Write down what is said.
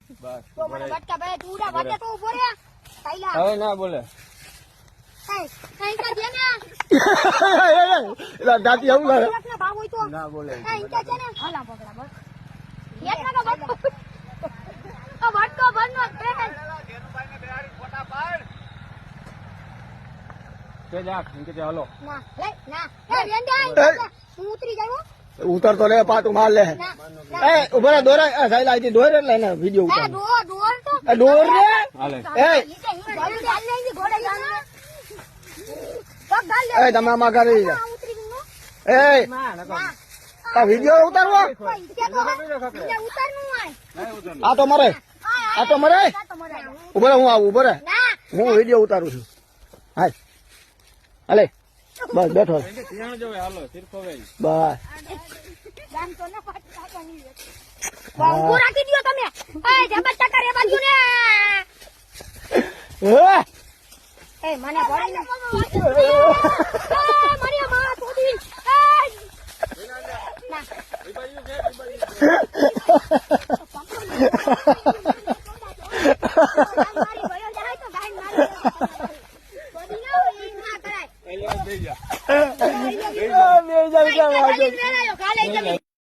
બસ તો મને બટકા ભાઈ તું ઉડા વાટે તો ઉભો રે કાઈલા હવે ના બોલે કઈ કા દે ને એલા દાતી આવું લાગે ના ભાવ હોય તો ના બોલે કઈ કા છે ને હલા પકડા બસ એક ના બટકો તો બટકો બંધો છે ધેનુભાઈ ને બેહાડી ફોટા પાડ કે જા ઇનકે હાલો ના લે ના એ રેંદે હું ઉતરી જાયો ઉતરતો લે પાટું માર લે એ ઉભો રે દોરા સાઈલ આઈથી દોર એટલે ને વિડિયો એ ઉતાર ડોર તો ડોર રે હાલે એ ઘોડે જાને પગ ગાલ લે એ તમે આમાં કરી જા ઉતરી ગયો એ ના નકો આ વિડિયો ઉતારવો કોઈ કે તો ઉતારનું આય નહીં ઉતર આ તો મરે આ તો મરે આ તો મરે ઉભો રે હું આવું ઉભો રે ના હું વિડિયો ઉતારું છું હાલ હાલે બસ બેઠો ઇનકે ધ્યાન જોવે હાલો તીરખો વેઈ બસ ગામ તો ના પાટ કાકવાની ઉભો રાખી દયો તમે એ જબર ટકા રે બાજુ ને એ મને ભરી ને મારી માં તોડી ના એ બાજુ છે એ બાજુ મારી ભયો જાય તો ગાય મારી તોડી ના ઈ ના કરાય એ દે જા બે જાય કાલે જ વેરાયો કાલે જ